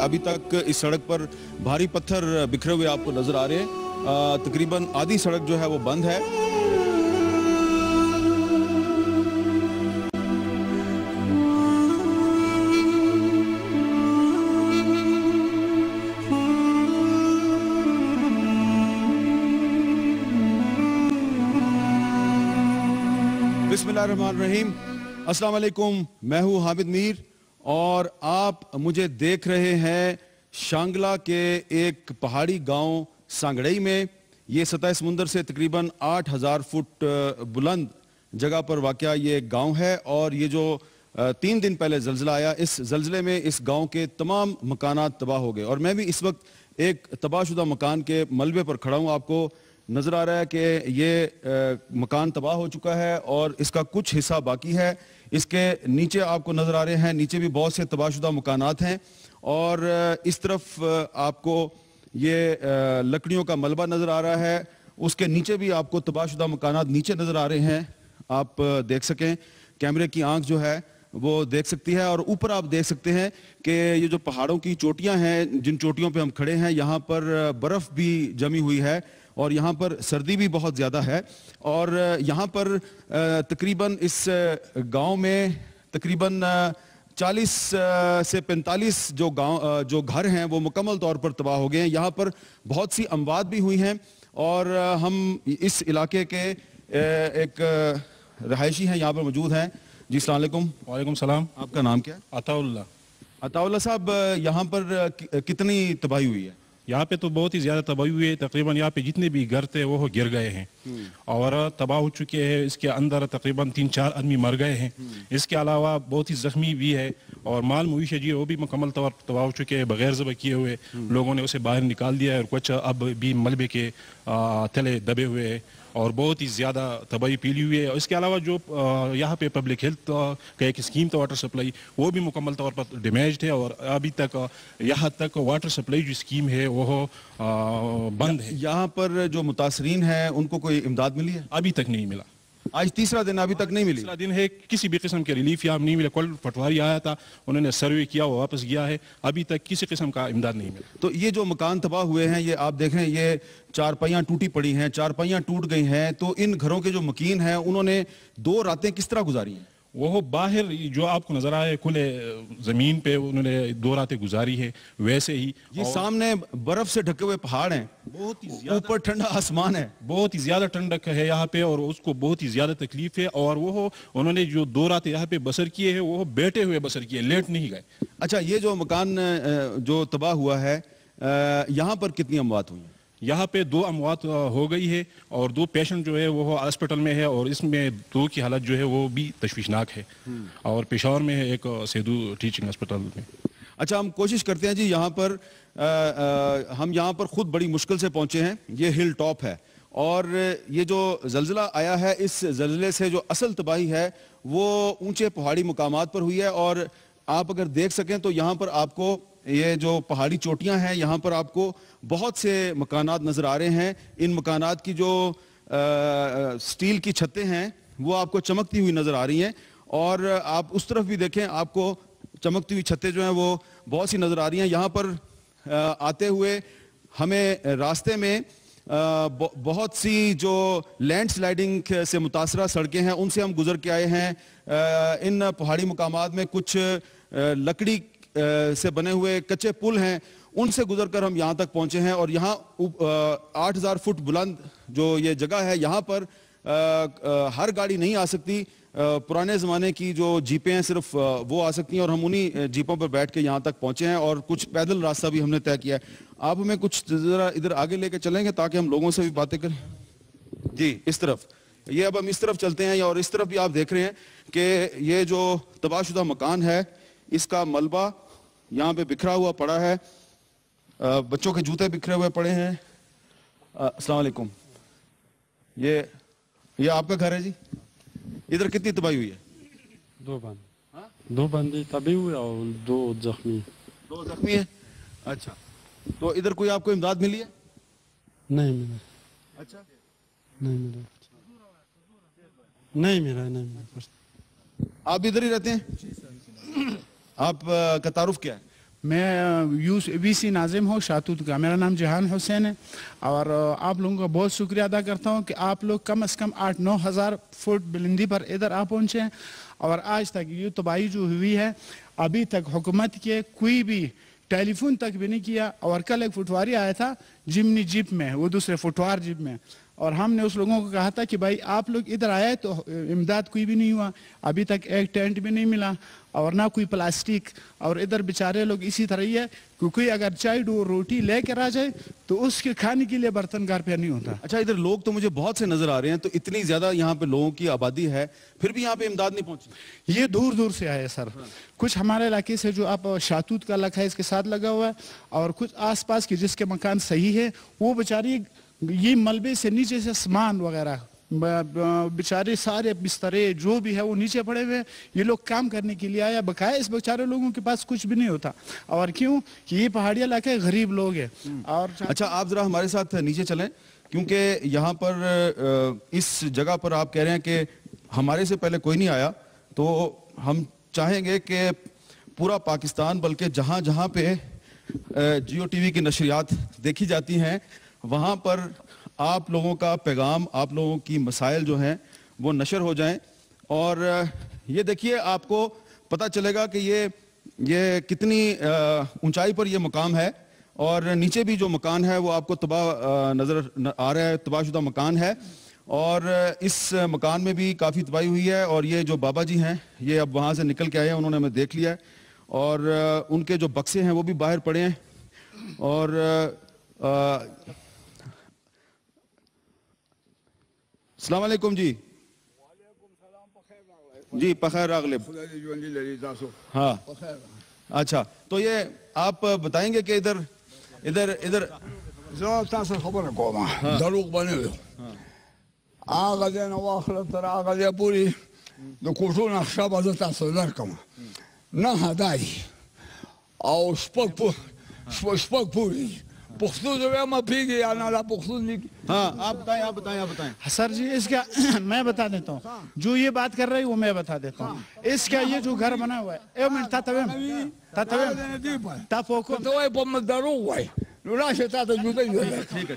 अभी तक इस सड़क पर भारी पत्थर बिखरे हुए आपको नजर आ रहे हैं। तकरीबन आधी सड़क जो है वो बंद है। बिस्मिल्लाहिर्रहमानिर्रहीम। अस्सलाम वालेकुम, मैं हूँ हामिद मीर और आप मुझे देख रहे हैं शांगला के एक पहाड़ी गांव सांगड़ई में। ये सतह समुंदर से तकरीबन 8000 फुट बुलंद जगह पर वाक़या ये गांव है। और ये जो 3 दिन पहले ज़ल्ज़ला आया, इस ज़ल्ज़ले में इस गांव के तमाम मकानात तबाह हो गए। और मैं भी इस वक्त एक तबाहशुदा मकान के मलबे पर खड़ा हूँ। आपको नज़र आ रहा है कि ये मकान तबाह हो चुका है और इसका कुछ हिस्सा बाकी है। इसके नीचे आपको नज़र आ रहे हैं, नीचे भी बहुत से तबाहशुदा मकानात हैं। और इस तरफ आपको ये लकड़ियों का मलबा नज़र आ रहा है, उसके नीचे भी आपको तबाहशुदा मकानात नीचे नज़र आ रहे हैं। आप देख सकें, कैमरे की आंख जो है वो देख सकती है। और ऊपर आप देख सकते हैं कि ये जो पहाड़ों की चोटियां हैं, जिन चोटियों पे हम खड़े हैं, यहाँ पर बर्फ़ भी जमी हुई है और यहाँ पर सर्दी भी बहुत ज़्यादा है। और यहाँ पर तकरीबन इस गांव में तकरीबन 40 से 45 जो घर हैं वो मुकम्मल तौर पर तबाह हो गए हैं। यहाँ पर बहुत सी अमवात भी हुई हैं। और हम इस इलाके के एक रहायशी हैं, यहाँ पर मौजूद हैं। जी अस्सलाम वालेकुम। वालेकुम सलाम। आपका नाम क्या है? अताउल्लाह। अताउल्लाह साहब, यहाँ पर कितनी तबाही हुई है? यहाँ पे तो बहुत ही ज़्यादा तबाही हुई है। तकरीबन यहाँ पे जितने भी घर थे वो गिर गए हैं और तबाह हो चुके हैं। इसके अंदर तकरीबन 3-4 आदमी मर गए हैं। इसके अलावा बहुत ही ज़ख्मी भी है और माल मवेशी जी वो भी मुकम्मल तौर पर तबाह हो चुके हैं। बगैर ज़ब्ह किए हुए लोगों ने उसे बाहर निकाल दिया है और कुछ अब भी मलबे के तले दबे हुए हैं और बहुत ही ज़्यादा तबाही फैली हुई है। इसके अलावा जो यहाँ पे पब्लिक हेल्थ का एक स्कीम था वाटर सप्लाई, वो भी मुकम्मल तौर पर डैमेज्ड है और अभी तक यहाँ तक वाटर सप्लाई जो स्कीम है वो बंद है। यहाँ पर जो मुतासरीन हैं उनको कोई इमदाद मिली है? अभी तक नहीं मिला। आज तीसरा दिन, अभी तक नहीं मिली। तीसरा दिन है, किसी भी किस्म के रिलीफ यहाँ नहीं मिला। कल पटवारी आया था, उन्होंने सर्वे किया, वो वापस गया है, अभी तक किसी किस्म का इमदाद नहीं मिला। तो ये जो मकान तबाह हुए हैं, ये आप देखें, ये चारपाइयाँ टूटी पड़ी हैं, चारपाइयाँ टूट गई हैं। तो इन घरों के जो मकीन हैं उन्होंने 2 रातें किस तरह गुजारी हैं? वो बाहर जो आपको नजर आया खुले जमीन पे उन्होंने 2 रातें गुजारी है। वैसे ही ये सामने बर्फ से ढके हुए पहाड़ हैं, बहुत ही ऊपर ठंडा आसमान है, बहुत ही ज्यादा ठंडक है यहाँ पे और उसको बहुत ही ज्यादा तकलीफ है। और वो उन्होंने जो 2 रातें यहाँ पे बसर किए हैं वो बैठे हुए बसर किए, लेट नहीं गए। अच्छा, ये जो मकान जो तबाह हुआ है, यहाँ पर कितनी अमवात हुई हैं? यहाँ पे 2 अमवात हो गई है और 2 पेशेंट जो है वो हॉस्पिटल में है और इसमें 2 की हालत जो है वो भी तशवीशनाक है और पेशावर में है एक सेदू टीचिंग हॉस्पिटल में। अच्छा, हम कोशिश करते हैं जी, यहाँ पर हम यहाँ पर खुद बड़ी मुश्किल से पहुँचे हैं। ये हिल टॉप है और ये जो ज़ल्ज़ला आया है, इस ज़ल्ज़ले से जो असल तबाही है वो ऊंचे पहाड़ी मुकामात पर हुई है। और आप अगर देख सकें तो यहाँ पर आपको ये जो पहाड़ी चोटियाँ हैं, यहाँ पर आपको बहुत से मकानात नज़र आ रहे हैं। इन मकानात की जो स्टील की छतें हैं वो आपको चमकती हुई नज़र आ रही हैं। और आप उस तरफ भी देखें, आपको चमकती हुई छतें जो हैं वो बहुत सी नज़र आ रही हैं। यहाँ पर आते हुए हमें रास्ते में बहुत सी जो लैंडस्लाइडिंग से मुतासरा सड़कें हैं उनसे हम गुजर के आए हैं। इन पहाड़ी मुकामात में कुछ लकड़ी से बने हुए कच्चे पुल हैं, उनसे गुजरकर हम यहाँ तक पहुँचे हैं। और यहाँ 8000 फुट बुलंद जो ये जगह है, यहाँ पर हर गाड़ी नहीं आ सकती। पुराने ज़माने की जो जीपें हैं सिर्फ वो आ सकती हैं और हम उन्हीं जीपों पर बैठ के यहाँ तक पहुँचे हैं और कुछ पैदल रास्ता भी हमने तय किया है। आप हमें कुछ ज़रा इधर आगे लेके चलेंगे ताकि हम लोगों से भी बातें करें? जी, इस तरफ, ये अब हम इस तरफ चलते हैं। और इस तरफ भी आप देख रहे हैं कि ये जो तबाहशुदा मकान है, इसका मलबा यहाँ पे बिखरा हुआ पड़ा है, बच्चों के जूते बिखरे हुए पड़े हैं। अस्सलाम वालेकुम। ये आपका घर है जी? इधर कितनी तबाही हुई है? 2 बंदे तबाही हुए और 2 जख्मी। 2 जख्मी है? अच्छा, तो इधर कोई आपको इमदाद मिली है? नहीं मिला। अच्छा, नहीं मिला, नहीं मिला। आप इधर ही रहते हैं? आप का तारुफ क्या है? मैं वीसी नाजिम हूँ शातूत का। मेरा नाम जहान हुसैन है और आप लोगों का बहुत शुक्रिया अदा करता हूँ कि आप लोग कम से कम 8-9 हज़ार फुट बुलंदी पर इधर आ पहुँचे हैं और आज तक ये तबाही जो हुई है अभी तक हुकूमत के कोई भी टेलीफोन तक भी नहीं किया। और कल एक फुटवारी आया था जिमनी जीप में, वो दूसरे फुटवार जीप में, और हमने उस लोगों को कहा था कि भाई आप लोग इधर आए तो इमदाद कोई भी नहीं हुआ, अभी तक एक टेंट भी नहीं मिला और ना कोई प्लास्टिक। और इधर बेचारे लोग इसी तरह ही है क्योंकि अगर चाय रोटी लेकर आ जाए तो उसके खाने के लिए बर्तन घर पे नहीं होता। अच्छा, इधर लोग तो मुझे बहुत से नजर आ रहे हैं, तो इतनी ज्यादा यहाँ पे लोगों की आबादी है फिर भी यहाँ पे इमदाद नहीं पहुंची? ये दूर दूर से आए सर। कुछ हमारे इलाके से जो आप शातूत का इलाका है इसके साथ लगा हुआ है और कुछ आसपास के जिसके मकान सही है वो बेचारी ये मलबे से नीचे से सामान वगैरह बेचारे सारे बिस्तरे जो भी है वो नीचे पड़े हुए। ये लोग काम करने के लिए आया, बकाया इस बेचारे लोगों के पास कुछ भी नहीं होता। और क्यों कि ये पहाड़ी इलाके गरीब लोग हैं। और अच्छा, आप जरा हमारे साथ नीचे चलें क्योंकि यहाँ पर इस जगह पर आप कह रहे हैं कि हमारे से पहले कोई नहीं आया, तो हम चाहेंगे कि पूरा पाकिस्तान बल्कि जहाँ जहाँ पे जियो टीवी की नशरियात देखी जाती हैं वहाँ पर आप लोगों का पैगाम, आप लोगों की मसाइल जो हैं वो नशर हो जाएं। और ये देखिए आपको पता चलेगा कि ये कितनी ऊंचाई पर ये मकाम है और नीचे भी जो मकान है वो आपको तबाह नज़र आ रहा है, तबाहशुदा मकान है। और इस मकान में भी काफ़ी तबाही हुई है। और ये जो बाबा जी हैं ये अब वहाँ से निकल के आए हैं, उन्होंने हमें देख लिया है और उनके जो बक्से हैं वो भी बाहर पड़े हैं। और अस्सलाम वालेकुम जी। जी पखैर रागलिब। हाँ, अच्छा, तो ये आप बताएंगे कि इधर इधर इधर खबर दरूग बने हुए आगज नवाखल तर आगज पूरी दो कोटो नक्शा बदलता सोलर कम ना हदाई और स्पक पूरी पुख्तू जो है मैं पी गया ना ला पुख्तू नहीं। हाँ, आप बताएं। सर जी इसका मैं बता देता हूँ, जो ये बात कर रही है वो मैं बता देता हूँ। इसका ये जो घर बना हुआ है एक मिनट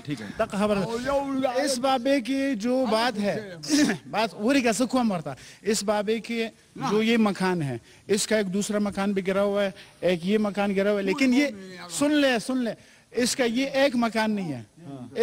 ठीक है। इस बाबे की जो बात है बात वही का सुखवा मरता। इस बाबे की जो ये मकान है इसका एक दूसरा मकान भी गिरा हुआ है, एक ये मकान गिरा हुआ है। लेकिन ये सुन ले इसका ये एक मकान नहीं है,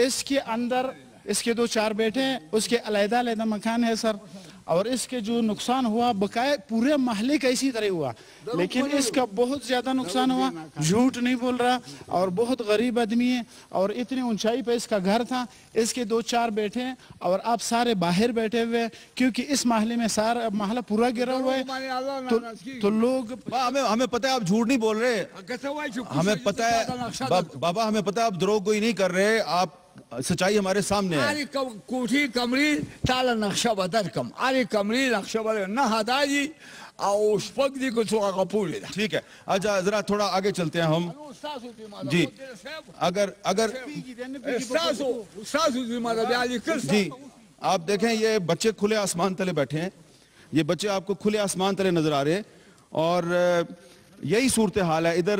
इसके अंदर इसके 2-4 बेटे हैं, उसके अलग-अलग मकान है सर। और इसके जो नुकसान हुआ बकाया पूरे महल्ले का इसी तरह हुआ, लेकिन इसका बहुत ज्यादा नुकसान हुआ, झूठ नहीं बोल रहा। और बहुत गरीब आदमी है और इतनी ऊंचाई पे इसका घर था, इसके 2-4 बेटे हैं और आप सारे बाहर बैठे हुए हैं क्योंकि इस महल्ले में सारा महल्ला पूरा गिरा हुआ है। तो लोग हमें पता है आप झूठ नहीं बोल रहे, हमें पता है बाबा, हमें पता है आप द्रोह कोई नहीं कर रहे, आप सच्चाई हमारे सामने है। कोठी कमरी ताला नक्शा बदल कम आरे कमरी नक्शा बदल ना हदाई और स्पक दी को चुका कपूर। ठीक है, अच्छा जरा थोड़ा आगे चलते हैं हम जी। अगर जी आप देखें ये बच्चे खुले आसमान तले बैठे हैं, ये बच्चे आपको खुले आसमान तले नजर आ रहे हैं और यही सूरत हाल है इधर।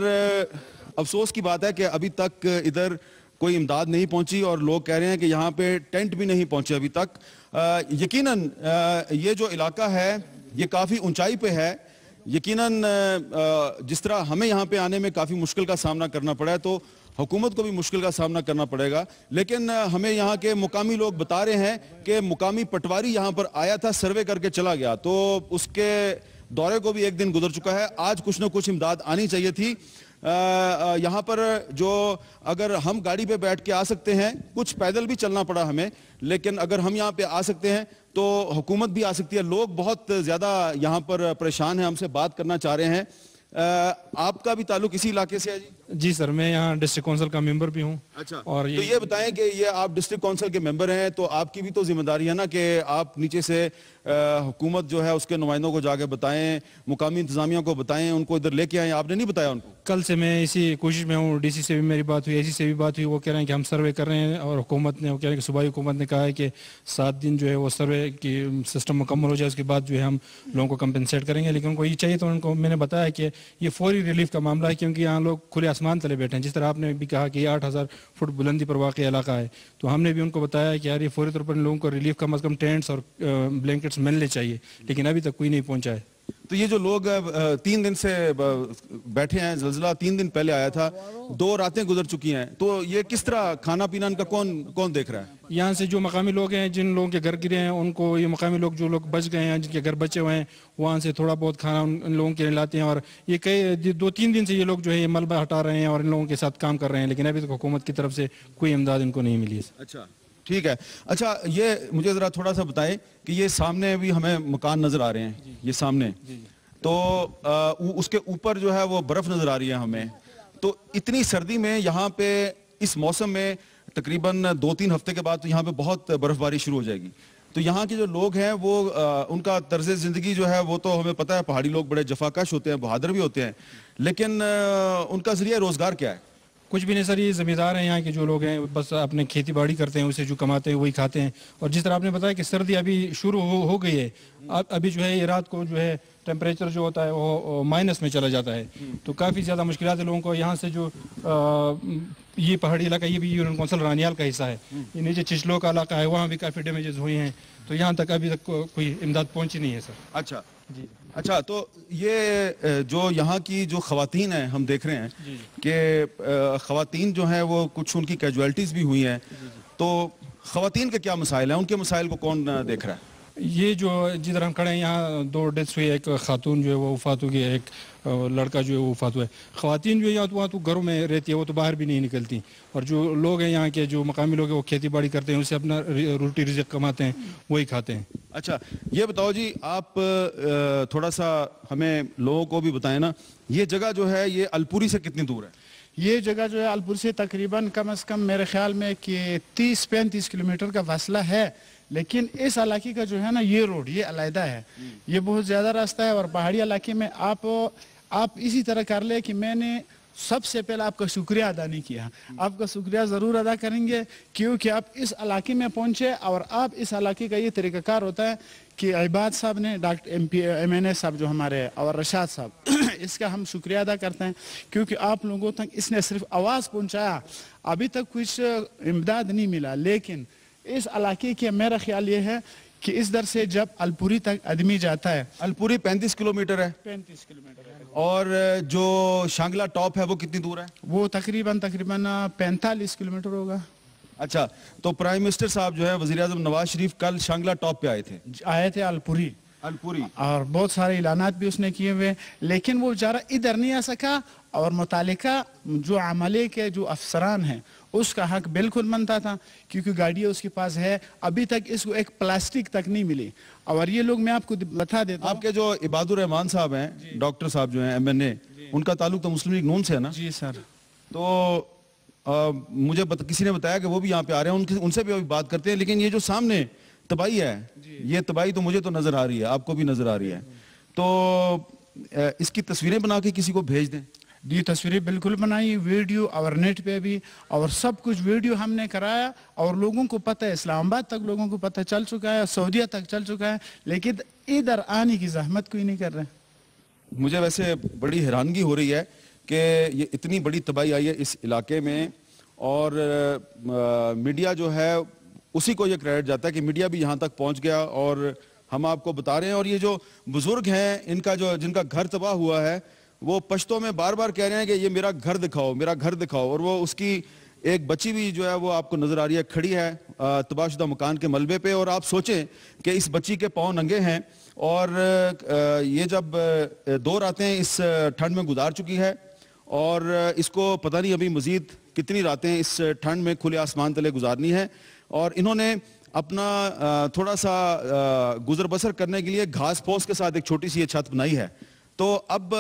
अफसोस की बात है कि अभी तक इधर कोई इमदाद नहीं पहुंची और लोग कह रहे हैं कि यहाँ पे टेंट भी नहीं पहुंचे अभी तक। यकीनन ये जो इलाका है ये काफ़ी ऊंचाई पे है। यकीनन जिस तरह हमें यहाँ पे आने में काफ़ी मुश्किल का सामना करना पड़ा है तो हुकूमत को भी मुश्किल का सामना करना पड़ेगा। लेकिन हमें यहाँ के मुकामी लोग बता रहे हैं कि मुकामी पटवारी यहाँ पर आया था, सर्वे करके चला गया, तो उसके दौरे को भी एक दिन गुजर चुका है। आज कुछ न कुछ इमदाद आनी चाहिए थी। यहाँ पर जो अगर हम गाड़ी पे बैठ के आ सकते हैं, कुछ पैदल भी चलना पड़ा हमें, लेकिन अगर हम यहाँ पे आ सकते हैं तो हुकूमत भी आ सकती है। लोग बहुत ज़्यादा यहाँ पर परेशान हैं, हमसे बात करना चाह रहे हैं। आपका भी ताल्लुक इसी इलाके से है जी? जी सर, मैं यहाँ डिस्ट्रिक्ट काउंसिल का मेंबर भी हूँ। अच्छा, और ये बताएं कि ये आप डिस्ट्रिक्ट काउंसिल के मेंबर हैं तो आपकी भी तो जिम्मेदारी है ना कि आप नीचे से हुकूमत जो है उसके नुमाइंदों को जाके बताएं, मुकामी इंतजामिया को बताएं, उनको इधर लेके आए, आपने नहीं बताया उनको? कल से मैं इसी कोशिश में हूँ। डीसी से भी मेरी बात हुई, एसी से भी बात हुई, वो कह रहे हैं कि हम सर्वे कर रहे हैं, और हुकूमत ने, वो कह रहे हैं कि सूबाई हुकूमत ने कहा है कि 7 दिन जो है वो सर्वे की सिस्टम मुकम्मल हो जाए, उसके बाद जो है हम लोगों को कंपनसेट करेंगे। लेकिन उनको ये चाहिए, तो उनको मैंने बताया कि ये फौरी रिलीफ का मामला है, क्योंकि यहाँ लोग खुले आसमान तले बैठे हैं। जिस तरह आपने भी कहा कि ये 8000 फुट बुलंदी पर वाक़ इलाका है, तो हमने भी उनको बताया कि यार ये फौरी तौर पर लोगों को रिलीफ कम अज़ कम टेंट्स और ब्लैंकेट्स मिलने चाहिए, लेकिन अभी तक कोई नहीं पहुँचा है। तो ये जो लोग 3 दिन से बैठे हैं, ज़ल्ज़ला 3 दिन पहले आया था, 2 रातें गुजर चुकी हैं, तो ये किस तरह खाना पीना इनका कौन देख रहा है? यहाँ से जो मकामी लोग हैं, जिन लोगों के घर गिरे हैं, उनको ये मकामी लोग, जो लोग बच गए हैं, जिनके घर बचे हुए हैं, वहाँ से थोड़ा बहुत खाना उन लोगों के लिए लाते हैं। और ये कई 2-3 दिन से ये लोग जो है ये मलबा हटा रहे हैं और इन लोगों के साथ काम कर रहे हैं, लेकिन अभी तक हुकूमत की तरफ से कोई इमदाद इनको नहीं मिली है। अच्छा, ठीक है। अच्छा, ये मुझे ज़रा थोड़ा सा बताएं कि ये सामने भी हमें मकान नज़र आ रहे हैं, ये सामने, तो उसके ऊपर जो है वो बर्फ़ नज़र आ रही है हमें। तो इतनी सर्दी में यहाँ पे इस मौसम में तकरीबन 2-3 हफ्ते के बाद तो यहाँ पे बहुत बर्फ़बारी शुरू हो जाएगी। तो यहाँ के जो लोग हैं वो उनका तर्ज़ ज़िंदगी जो है वो तो हमें पता है, पहाड़ी लोग बड़े जफाकश होते हैं, बहादुर भी होते हैं, लेकिन उनका ज़रिया रोज़गार क्या है? कुछ भी नहीं सर, ये ज़मींदार हैं यहाँ के जो लोग हैं, बस अपने खेती बाड़ी करते हैं, उसे जो कमाते हैं वही खाते हैं। और जिस तरह आपने बताया कि सर्दी अभी शुरू हो गई है, अभी जो है ये रात को जो है टेम्परेचर जो होता है वो माइनस में चला जाता है, तो काफ़ी ज़्यादा मुश्किलात है लोगों को। यहाँ से जो ये पहाड़ी इलाका, ये भी यूनियन कौंसिल रानियाल का हिस्सा है, ये नीचे चिचलो का इलाका है, वहाँ भी काफ़ी डैमेजेस हुए हैं, तो यहाँ तक अभी तक कोई इमदाद पहुँची नहीं है सर। अच्छा जी, अच्छा, तो ये जो यहाँ की जो ख़वातीन हैं, हम देख रहे हैं कि ख़वातीन जो हैं वो कुछ उनकी कैजुअलिटीज़ भी हुई हैं, तो ख़वातीन के क्या मसाइल हैं, उनके मसाइल को कौन देख रहा है? ये जो जिधर हम खड़े हैं, यहाँ 2 डेथ्स हुई है, एक खातून जो है वो वफात हो गई है, एक लड़का जो है वो वफात हुआ है। ख़वातीन जो है यहाँ तो वहाँ तो घरों में रहती है, वो तो बाहर भी नहीं निकलती, और जो लोग हैं यहाँ के, जो मकामी लोग हैं, वो खेती बाड़ी करते हैं, उससे अपना रोटी रिज़्क़ कमाते हैं, वही खाते हैं। अच्छा, ये बताओ जी, आप थोड़ा सा हमें लोगों को भी बताएं ना, ये जगह जो है ये अलपुरी से कितनी दूर है? ये जगह जो है अलपुर से तकरीबन कम से कम मेरे ख्याल में कि 30-35 किलोमीटर का फासला है, लेकिन इस इलाके का जो है ना ये रोड ये अलहदा है, ये बहुत ज़्यादा रास्ता है। और पहाड़ी इलाके में आप इसी तरह कर ले कि मैंने सबसे पहले आपका शुक्रिया अदा नहीं किया, आपका शुक्रिया ज़रूर अदा करेंगे, क्योंकि आप इस इलाके में पहुँचे, और आप इस इलाके का ये तरीक़ाकार होता है कि इबाद साहब ने, डॉक्टर MNA साहब जो हमारे, और रशाद साहब, इसका हम शुक्रिया अदा करते हैं, क्योंकि आप लोगों तक इसने सिर्फ आवाज़ पहुँचाया, अभी तक कुछ इमदाद नहीं मिला। लेकिन इस इलाके के मेरा ख्याल ये है कि इस दर से जब अलपुरी तक आदमी जाता है, अलपुरी 35 किलोमीटर है, 35 किलोमीटर है, और जो शांगला टॉप है वो कितनी दूर है? वो तकरीबन 45 किलोमीटर होगा। अच्छा, तो प्राइम मिनिस्टर साहब जो है, वज़ीर आज़म नवाज शरीफ कल शांगला टॉप पे आए थे अलपुरी, और बहुत सारे ऐलानात भी उसने किए हुए, लेकिन वो बेचारा इधर नहीं आ सका, और मुतालिका जो अमले के जो अफसरान हैं उसका हक बिल्कुल बनता था, क्योंकि गाड़ियाँ उसके पास है, अभी तक इसको एक प्लास्टिक तक नहीं मिली। और ये लोग, मैं आपको बता देता हूँ, आपके जो इबादुर रहमान साहब हैं, डॉक्टर साहब जो हैं MNA, उनका ताल्लुक तो मुस्लिम लीग नून से है ना? जी सर। तो मुझे किसी ने बताया कि वो भी यहाँ पे आ रहे हैं, उनसे भी अभी बात करते हैं। लेकिन ये जो सामने तबाही है, ये तबाही तो मुझे तो नजर आ रही है, आपको भी नजर आ रही है, तो इसकी तस्वीरें बना के किसी को भेज दें। ये तस्वीरें बिल्कुल बनाई, वीडियो और नेट पे भी, और सब कुछ वीडियो हमने कराया, और लोगों को पता है, इस्लामाबाद तक लोगों को पता चल चुका है, सऊदीया तक चल चुका है, लेकिन इधर आने की जहमत कोई नहीं कर रहे। मुझे वैसे बड़ी हैरानगी हो रही है कि ये इतनी बड़ी तबाही आई है इस इलाके में, और मीडिया जो है उसी को ये क्रेडिट जाता है कि मीडिया भी यहाँ तक पहुँच गया, और हम आपको बता रहे हैं। और ये जो बुजुर्ग हैं, इनका जिनका घर तबाह हुआ है, वो पश्तो में बार बार कह रहे हैं कि ये मेरा घर दिखाओ, मेरा घर दिखाओ। और वो उसकी एक बच्ची भी जो है वो आपको नजर आ रही है, खड़ी है तबाहशुदा मकान के मलबे पे, और आप सोचें कि इस बच्ची के पाँव नंगे हैं, और ये जब 2 रातें इस ठंड में गुजार चुकी है, और इसको पता नहीं अभी मजीद कितनी रातें इस ठंड में खुले आसमान तले गुजारनी है। और इन्होंने अपना थोड़ा सा गुजर बसर करने के लिए घास फूस के साथ एक छोटी सी ये छत बनाई है। तो अब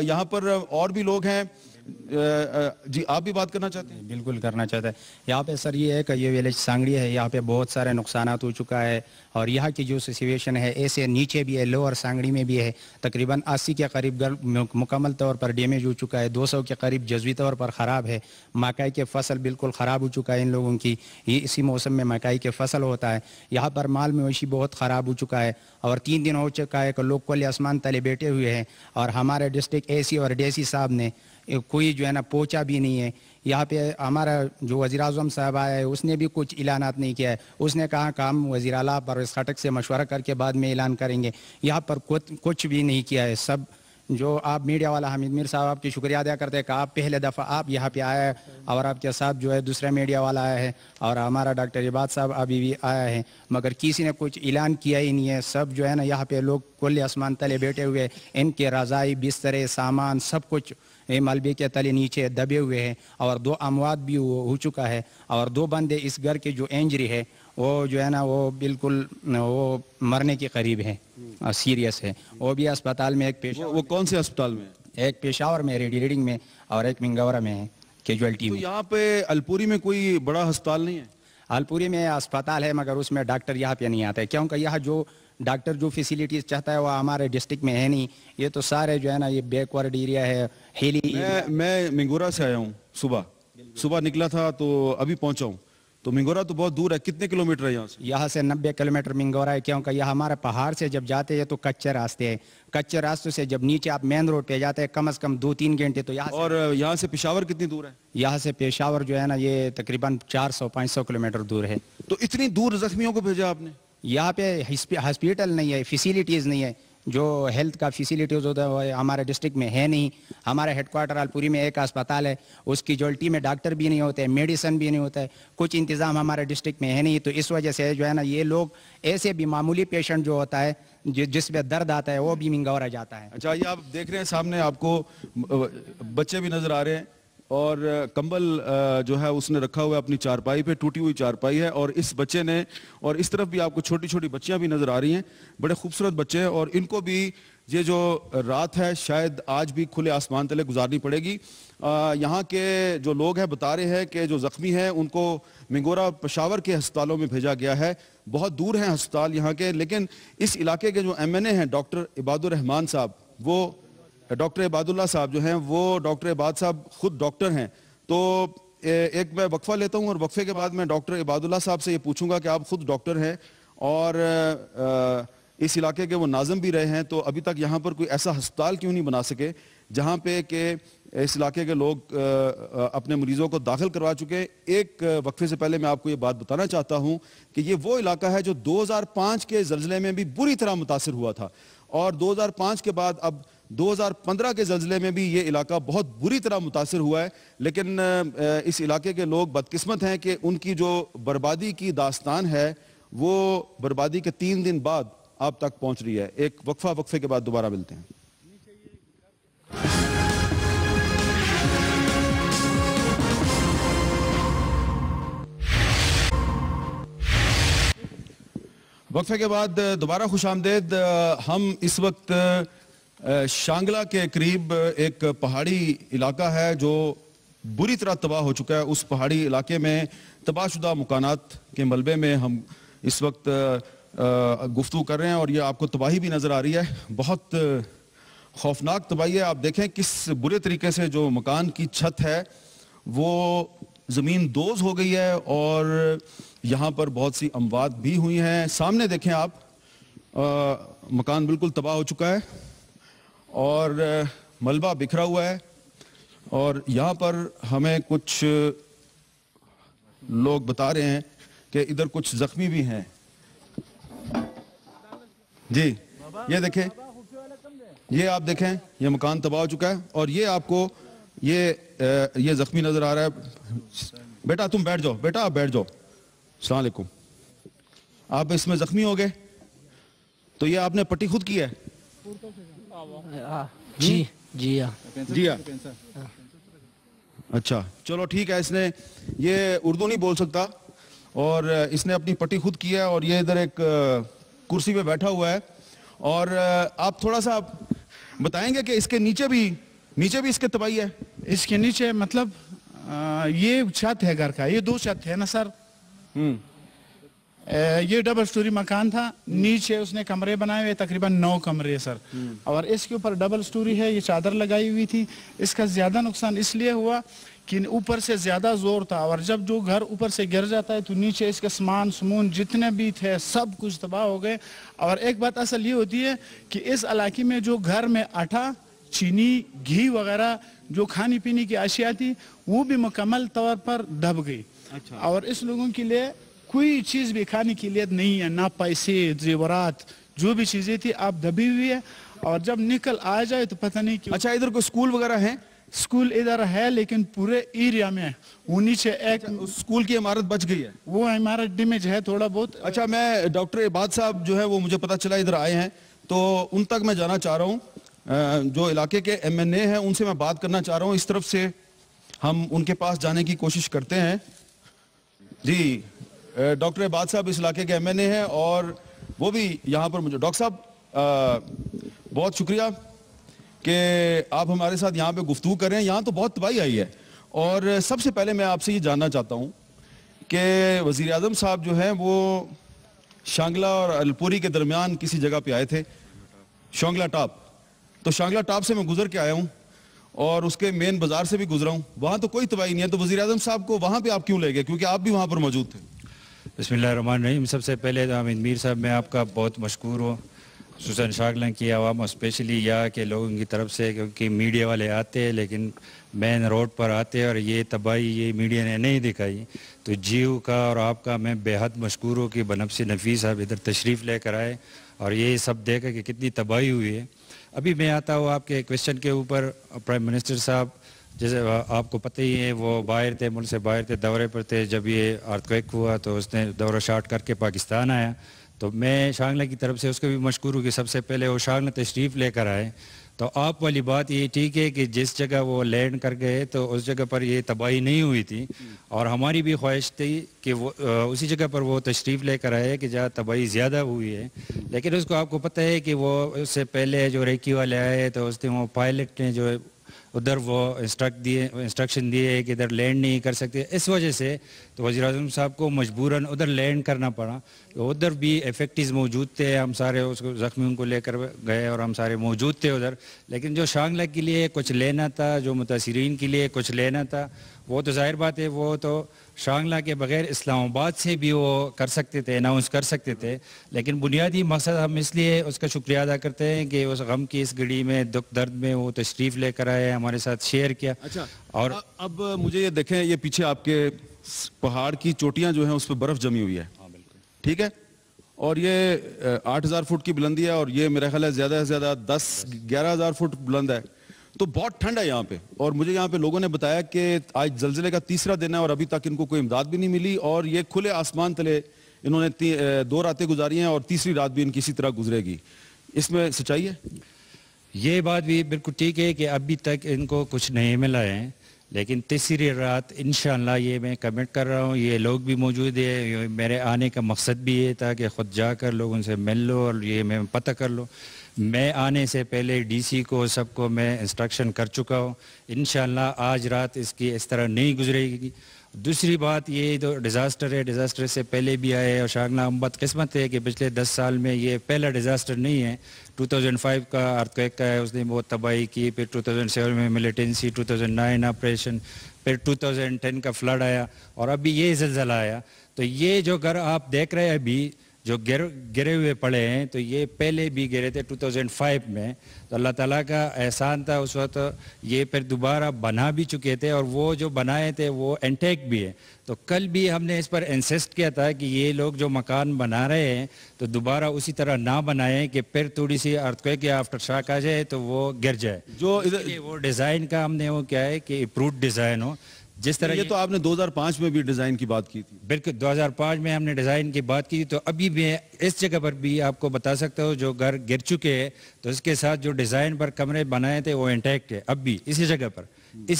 यहाँ पर और भी लोग हैं, जी आप भी बात करना चाहते हैं? बिल्कुल करना चाहता है। यहाँ पे सर ये है कि ये विलेज सांगड़ी है, यहाँ पे बहुत सारे नुकसानात हो चुका है और यहाँ की जो सिचुएशन है ऐसे नीचे भी है, लोअर सांगड़ी में भी है, तकरीबन 80 के करीब घर मुकम्मल तौर पर डैमेज हो चुका है, 200 के करीब जज्वी तौर पर ख़राब है, मकई के फसल बिल्कुल ख़राब हो चुका है इन लोगों की, ये इसी मौसम में मकई के फसल होता है। यहाँ पर माल मवेशी बहुत ख़राब हो चुका है और 3 दिन हो चुका है कि लोग खुले आसमान तले बैठे हुए हैं और हमारे डिस्ट्रिक्ट एसी और डीसी साहब ने कोई जो है ना पहुंचा भी नहीं है। यहाँ पे हमारा जो वज़ीर-ए-आज़म साहब आया है उसने भी कुछ ऐलानात नहीं किया है, उसने कहा कि हम वज़ीर आला परवेज़ खटक से मशवरा करके बाद में ऐलान करेंगे, यहाँ पर कुछ भी नहीं किया है। सब जो आप मीडिया वाला हामिद मीर साहब आपकी शुक्रिया अदा करते हैं कि आप पहले दफ़ा आप यहाँ पे आया है और आपके साथ जो है दूसरा मीडिया वाला आया है और हमारा डॉक्टर इबाद साहब अभी भी आया है, मगर किसी ने कुछ ऐलान किया ही नहीं है। सब जो है ना यहाँ पे लोग खुले आसमान तले बैठे हुए, इनके रज़ाई बिस्तरे सामान सब कुछ मलबे के तले नीचे दबे हुए हैं और 2 अमवात भी हो चुका है और 2 बंदे इस घर के जो इंजरी है वो जो है ना वो बिल्कुल वो मरने के करीब है, सीरियस है। वो भी अस्पताल में, एक वो कौन से अस्पताल में? एक पेशावर में रीडिंग में और एक मिंगौरा में है कैजुअल्टी में। तो यहाँ पे अलपुरी में कोई बड़ा अस्पताल नहीं है? अलपुरी में अस्पताल है मगर उसमें डॉक्टर यहाँ पे नहीं आते, क्योंकि यहाँ जो डॉक्टर जो फैसिलिटीज़ चाहता है वो हमारे डिस्ट्रिक्ट में है नहीं। ये तो सारे जो है ना ये बैकवर्ड एरिया है, हिली। मैं मिंगोरा से आया हूँ, सुबह निकला था तो अभी पहुँचा हूँ। तो मिंगोरा तो बहुत दूर है, कितने किलोमीटर है यहाँ से? यहाँ से 90 किलोमीटर मिंगोरा है, क्योंकि यह हमारे पहाड़ से जब जाते हैं तो कच्चे रास्ते हैं, कच्चे रास्तों से जब नीचे आप मेन रोड पे जाते हैं कम से कम 2-3 घंटे। तो यहाँ और यहाँ से पेशावर कितनी दूर है? यहाँ से पेशावर जो है ना ये तकरीबन 400-500 किलोमीटर दूर है। तो इतनी दूर जख्मियों को भेजा आपने? यहाँ पे हॉस्पिटल नहीं है, फैसिलिटीज़ नहीं है, जो हेल्थ का फैसिलिटीज़ होता है हमारे डिस्ट्रिक्ट में है नहीं। हमारे हेडक्वार्टर अलपुरी में एक अस्पताल है, उसकी जोल्टी में डॉक्टर भी नहीं होते, मेडिसन भी नहीं होता है, कुछ इंतज़ाम हमारे डिस्ट्रिक्ट में है नहीं। तो इस वजह से जो है ना ये लोग ऐसे भी मामूली पेशेंट जो होता है जिसमें दर्द आता है वो भी मिंगौरा जाता है। अच्छा, ये आप देख रहे हैं सामने आपको बच्चे भी नज़र आ रहे हैं और कंबल जो है उसने रखा हुआ है अपनी चारपाई पे, टूटी हुई चारपाई है और इस बच्चे ने, और इस तरफ भी आपको छोटी छोटी बच्चियां भी नज़र आ रही हैं, बड़े खूबसूरत बच्चे हैं और इनको भी ये जो रात है शायद आज भी खुले आसमान तले गुजारनी पड़ेगी। यहाँ के जो लोग हैं बता रहे हैं कि जो ज़ख्मी हैं उनको मिंगोरा पेशावर के अस्पतालों में भेजा गया है, बहुत दूर हैं अस्पताल यहाँ के। लेकिन इस इलाके के जो MNA हैं डॉक्टर इबादुर रहमान साहब, वो डॉक्टर इबादुल्ला साहब जो हैं वो डॉक्टर इबाद साहब खुद डॉक्टर हैं। तो एक मैं वक्फा लेता हूं और वक्फे के बाद मैं डॉक्टर इबादुल्ला साहब से ये पूछूंगा कि आप खुद डॉक्टर हैं और इस इलाके के वो नाज़िम भी रहे हैं, तो अभी तक यहाँ पर कोई ऐसा अस्पताल क्यों नहीं बना सके जहाँ पे कि इस इलाके के लोग अपने मरीजों को दाखिल करवा चुके। एक वक्फे से पहले मैं आपको ये बात बताना चाहता हूँ कि ये वो इलाका है जो 2005 के ज़ल्ज़ले में भी बुरी तरह मुतासिर हुआ था और 2005 के बाद अब 2015 के ज़ल्ज़ले में भी ये इलाका बहुत बुरी तरह मुतासिर हुआ है। लेकिन इस इलाके के लोग बदकिस्मत हैं कि उनकी जो बर्बादी की दास्तान है वो बर्बादी के 3 दिन बाद आप तक पहुंच रही है। एक वक्फे के बाद दोबारा मिलते हैं। वक्फे के बाद दोबारा खुशामदेद। हम इस वक्त शांगला के करीब एक पहाड़ी इलाका है जो बुरी तरह तबाह हो चुका है। उस पहाड़ी इलाके में तबाहशुदा मकानात के मलबे में हम इस वक्त गुफ्तगू कर रहे हैं और ये आपको तबाही भी नज़र आ रही है, बहुत खौफनाक तबाही है। आप देखें किस बुरे तरीके से जो मकान की छत है वो ज़मीन दोज हो गई है और यहाँ पर बहुत सी अमवात भी हुई हैं। सामने देखें आप, मकान बिल्कुल तबाह हो चुका है और मलबा बिखरा हुआ है और यहाँ पर हमें कुछ लोग बता रहे हैं कि इधर कुछ जख्मी भी हैं। जी ये देखें, ये आप देखें, ये मकान तबाह हो चुका है और ये आपको ये जख्मी नजर आ रहा है। बेटा तुम बैठ जाओ, बेटा आप बैठ जाओ। अस्सलाम वालेकुम। आप इसमें जख्मी हो गए तो ये आपने पट्टी खुद की है? जी जी जी अच्छा चलो ठीक है। इसने ये उर्दू नहीं बोल सकता और इसने अपनी पट्टी खुद की है और ये इधर एक कुर्सी पे बैठा हुआ है। और आप थोड़ा सा बताएंगे कि इसके नीचे भी इसके तबाही है? इसके नीचे मतलब ये छत है घर का, ये 2 छत है ना सर। ये डबल स्टोरी मकान था, नीचे उसने कमरे बनाए हुए, तकरीबन 9 कमरे सर। और इसके ऊपर डबल स्टोरी है, ये चादर लगाई हुई थी। इसका ज्यादा नुकसान इसलिए हुआ कि ऊपर से ज्यादा जोर था, और जब जो घर ऊपर से गिर जाता है तो नीचे इसके सामान समून जितने भी थे सब कुछ तबाह हो गए। और एक बात असल ये होती है कि इस इलाके में जो घर में आटा, चीनी, घी वगैरह जो खाने पीने की अशिया थी वो भी मुकम्मल तौर पर दब गई। और इस लोगों के लिए कोई चीज भी खाने के लिए नहीं है, ना पैसे, जेवरात, जो भी चीजें थी आप दबी हुई है। और जब निकल आ जाए तो पता नहीं क्यों। अच्छा, इधर कोई स्कूल वगैरह है? स्कूल इधर है लेकिन पूरे एरिया में वो नीचे एक स्कूल की इमारत बच गई है, वो इमारत डैमेज है थोड़ा बहुत। अच्छा, मैं डॉक्टर इबाद साहब जो है वो मुझे पता चला इधर आए हैं, तो उन तक मैं जाना चाह रहा हूँ। जो इलाके के MNA हैं उनसे मैं बात करना चाह रहा हूँ। इस तरफ से हम उनके पास जाने की कोशिश करते हैं। जी, डॉक्टर इबाद साहब इस इलाके के MNA हैं और वो भी यहाँ पर मुझे। डॉक्टर साहब बहुत शुक्रिया कि आप हमारे साथ यहाँ पे गुफ्तगू कर रहे हैं। यहाँ तो बहुत तबाही आई है, और सबसे पहले मैं आपसे ये जानना चाहता हूँ कि वज़ीर आज़म साहब जो हैं वो शांगला और अलपुरी के दरमियान किसी जगह पे आए थे, शांगला टॉप। तो शांगला टॉप से मैं गुजर के आया हूँ और उसके मेन बाजार से भी गुजरा हूँ, वहाँ तो कोई तबाही नहीं है। तो वज़ीर आज़म साहब को वहाँ पे आप क्यों ले गए, क्योंकि आप भी वहाँ पर मौजूद थे? बिस्मिल्लाहिर्रहमानिर्रहीम। सबसे पहले तो हामिद मीर साहब, मैं आपका बहुत मशकूर हूँ, सुसन शागला की आवाम स्पेशली यहाँ के लोगों की तरफ से, क्योंकि मीडिया वाले आते हैं लेकिन मेन रोड पर आते हैं और ये तबाही ये मीडिया ने नहीं दिखाई। तो जीव का और आपका मैं बेहद मशकूर हूँ कि बनफसी नफ़ीस साहब इधर तशरीफ़ लेकर आए और ये सब देखा कि कितनी तबाही हुई है। अभी मैं आता हूँ आपके क्वेश्चन के ऊपर। प्राइम मिनिस्टर साहब जैसे आपको पता ही है वो बाहर थे, मुल्क से बाहर थे, दौरे पर थे। जब ये अर्थक्वेक हुआ तो उसने दौरा शार्ट करके पाकिस्तान आया। तो मैं शांगला की तरफ से उसको भी मशकूर हूँ कि सबसे पहले वो शांगला तशरीफ़ लेकर आए। तो आप वाली बात ये ठीक है कि जिस जगह वो लैंड कर गए तो उस जगह पर ये तबाही नहीं हुई थी, और हमारी भी ख्वाहिश थी कि वो उसी जगह पर वो तशरीफ़ लेकर आए कि जहाँ तबाही ज़्यादा हुई है। लेकिन उसको आपको पता है कि वो उससे पहले जो रेकी वाले आए तो उसने वो पायलट ने जो उधर वो इंस्ट्रक्शन दिए कि इधर लैंड नहीं कर सकते। इस वजह से तो वज़ीर आज़म साहब को मजबूरन उधर लैंड करना पड़ा। तो उधर भी इफेक्टिव मौजूद थे, हम सारे उसको ज़ख्मियों को लेकर गए और हम सारे मौजूद थे उधर। लेकिन जो शांगला के लिए कुछ लेना था, जो मुतासिरीन के लिए कुछ लेना था, वो तो ज़ाहिर बात है वो तो शांगला के बगैर इस्लामाबाद से भी वो कर सकते थे, अनाउंस कर सकते थे। लेकिन बुनियादी मकसद हम इसलिए उसका शुक्रिया अदा करते हैं कि उस गम की इस घड़ी में, दुख दर्द में वो तशरीफ़ लेकर आए, हमारे साथ शेयर किया। अच्छा, और अब मुझे ये देखें, ये पीछे आपके पहाड़ की चोटियां जो हैं उस पर बर्फ जमी हुई है, ठीक है, और ये 8,000 फुट की बुलंदी है और ये मेरा ख्याल है ज़्यादा से ज़्यादा 10-11,000 फुट बुलंद है। तो बहुत ठंड है यहाँ पे, और मुझे यहाँ पे लोगों ने बताया कि आज जलजिले का 3रा दिन है और अभी तक इनको कोई इमदाद भी नहीं मिली, और ये खुले आसमान तले इन्होंने 2 रातें गुजारी हैं और तीसरी रात भी इनकी इसी तरह गुजरेगी। इसमें सच्चाई है? ये बात भी बिल्कुल ठीक है कि अभी तक इनको कुछ नहीं मिला है, लेकिन तीसरी रात इंशाअल्लाह ये मैं कमिट कर रहा हूँ। ये लोग भी मौजूद है, मेरे आने का मकसद भी ये था कि ख़ुद जाकर लोगों से मिल लो और ये मैं पता कर लो। मैं आने से पहले DC को सबको मैं इंस्ट्रक्शन कर चुका हूँ। इंशाअल्लाह आज रात इसकी इस तरह नहीं गुजरेगी। दूसरी बात ये तो डिज़ास्टर है, डिज़ास्टर से पहले भी आए और शांगला बदकिस्मत है कि पिछले 10 साल में ये पहला डिज़ास्टर नहीं है। 2005 का अर्थक्वेक का है, उसने बहुत तबाही की। फिर 2007 में मिलिटेंसी, 2009 ऑपरेशन, फिर 2010 का फ्लड आया और अभी ये ज़लज़ला आया। तो ये जो घर आप देख रहे हैं अभी जो गिरे हुए पड़े हैं, तो ये पहले भी गिरे थे 2005 में। तो अल्लाह ताला का एहसान था उस वक्त, ये फिर दोबारा बना भी चुके थे और वो जो बनाए थे वो इंटेक्ट भी है। तो कल भी हमने इस पर इंसिस्ट किया था कि ये लोग जो मकान बना रहे हैं तो दोबारा उसी तरह ना बनाएं कि फिर थोड़ी सी अर्थक्वेक या आफ्टर शॉक आ जाए तो वो गिर जाए। जो इधर वो डिज़ाइन का हमने वो क्या है कि अप्रूव्ड डिज़ाइन हो, जिस तरह ये तो आपने 2005 में भी डिजाइन की बात की थी। बिल्कुल 2005 में हमने डिज़ाइन की बात की, तो अभी मैं इस जगह पर भी आपको बता सकता हूँ जो घर गिर चुके हैं तो इसके साथ जो डिज़ाइन पर कमरे बनाए थे वो इंटैक्ट है। अब भी इसी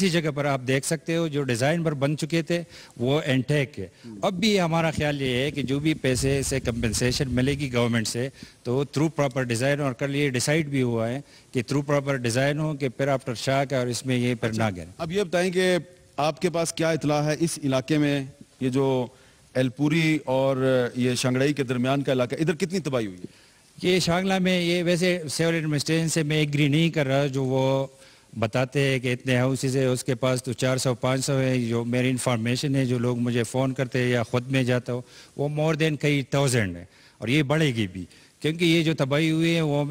जगह पर आप देख सकते हो जो डिज़ाइन पर बन चुके थे वो इंटैक्ट है। अब भी हमारा ख्याल ये है कि जो भी पैसे से कंपनसेशन मिलेगी गवर्नमेंट से तो थ्रू प्रॉपर डिज़ाइन, और कल ये डिसाइड भी हुआ है कि थ्रू प्रॉपर डिज़ाइन हो कि फिर आफ्टर शाक और इसमें ये फिर ना गिरे। अब ये बताएं कि आपके पास क्या इतला है इस इलाके में, ये जो एलपुरी और ये शांगड़ाई के दरमियान का इलाका, इधर कितनी तबाही हुई है? ये शांगला में ये वैसे सिविल एडमिनिस्ट्रेशन से मैं एग्री नहीं कर रहा, जो वो बताते हैं कि इतने हाउसेज है उसके पास तो 400-500 है। जो मेरी इंफॉर्मेशन है जो लोग मुझे फ़ोन करते हैं या ख़ुद में जाता हो वो मोर देन कई थाउजेंड है, और ये बढ़ेगी भी क्योंकि ये जो तबाही हुई है वो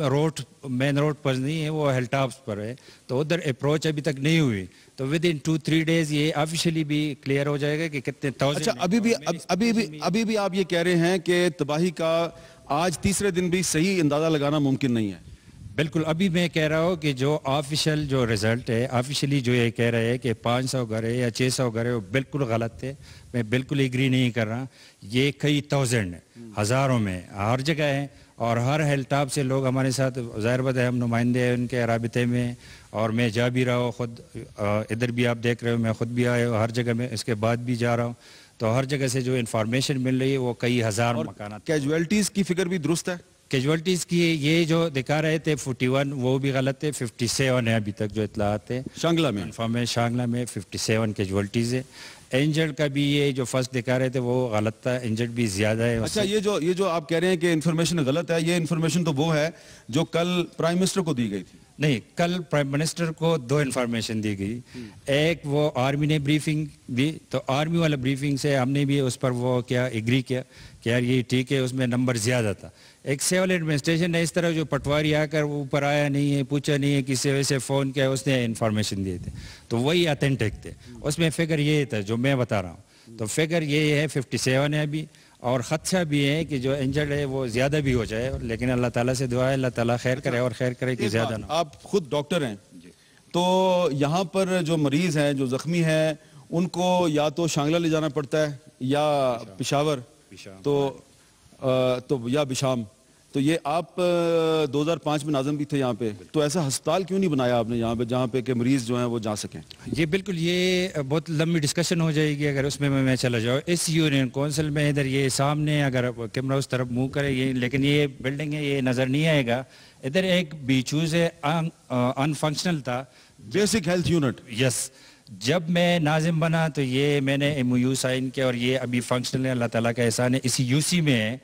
मेन रोड पर नहीं है, वो हिल टॉप्स पर है, तो उधर अप्रोच अभी तक नहीं हुई। तो विद इन 2-3 डेज ये ऑफिशियली भी क्लियर हो जाएगा कि कितने थाउजेंड। अच्छा, अभी भी आप ये कह रहे हैं कि तबाही का आज तीसरे दिन भी सही अंदाजा लगाना मुमकिन नहीं है? बिल्कुल, अभी मैं कह रहा हूँ कि जो ऑफिशियल जो रिजल्ट है, ऑफिशियली जो ये कह रहे हैं कि 500 घर है या 600 घर है, वो बिल्कुल गलत है। मैं बिल्कुल एग्री नहीं कर रहा। ये कई थाउजेंड है, हज़ारों में हर जगह है, और हर हिल टॉप से लोग हमारे साथ ज़ाहिर बात है हम नुमाइंदे हैं उनके राबिते में, और मैं जा भी रहा हूँ खुद, इधर भी आप देख रहे हो मैं खुद भी आया हूँ हर जगह में, इसके बाद भी जा रहा हूँ, तो हर जगह से जो इन्फॉर्मेशन मिल रही है वो कई हज़ार मकान। कैजुअलिटीज़ की फिगर भी दुरुस्त है? कैजुअलिटीज़ की ये जो दिखा रहे थे 41 वो भी गलत है, 57 है अभी तक जो इतलात है शांगला में। शांगला में 57 कैजुअलिटीज़ है। इंजर्ड का भी ये जो फर्स्ट दिखा रहे थे वो गलत था, इंजर्ड भी ज़्यादा है। अच्छा, ये जो आप कह रहे हैं कि इन्फॉर्मेशन गलत है, ये इन्फॉर्मेशन तो वो है जो कल प्राइम मिनिस्टर को दी गई थी। नहीं, कल प्राइम मिनिस्टर को 2 इन्फॉर्मेशन दी गई। एक वो आर्मी ने ब्रीफिंग दी, तो आर्मी वाला ब्रीफिंग से हमने भी उस पर वो क्या एग्री किया कि यार ये ठीक है, उसमें नंबर ज़्यादा था। एक सिविल एडमिनिस्ट्रेशन ने इस तरह जो पटवारी आकर ऊपर आया नहीं है, पूछा नहीं है, किसी वजह से फ़ोन किया, उसने इन्फॉर्मेशन दिए थे, तो वही ऑथेंटिक थे। उसमें फिगर ये था जो मैं बता रहा हूँ, तो फिगर ये है 57 है अभी, और ख़दशा भी है कि जो इंजर्ड है वो ज़्यादा भी हो जाए, लेकिन अल्लाह ताला से दुआ है अल्लाह ताला खैर करे और खैर करे कि ज़्यादा ना। आप खुद डॉक्टर हैं, तो यहाँ पर जो मरीज़ हैं जो ज़ख्मी हैं उनको या तो शांगला ले जाना पड़ता है या पेशावर, तो या बिशाम। तो ये आप 2005 में नाज़िम भी थे यहाँ पे, तो ऐसा अस्पताल क्यों नहीं बनाया आपने यहाँ पे जहाँ पे कि मरीज़ जो हैं वो जा सकें? ये बिल्कुल, ये बहुत लंबी डिस्कशन हो जाएगी अगर उसमें मैं चला जाऊँ। इस यूनियन काउंसिल में इधर ये सामने अगर कैमरा उस तरफ मूव करे ये, लेकिन ये बिल्डिंग है ये नज़र नहीं आएगा। इधर एक बीचूज है अनफंक्शनल था, बेसिक हेल्थ यूनिट। यस, जब मैं नाजिम बना तो ये मैंने MOU साइन किया और ये अभी फंक्शनल है, अल्लाह ताला का एहसान है, इसी UC में है।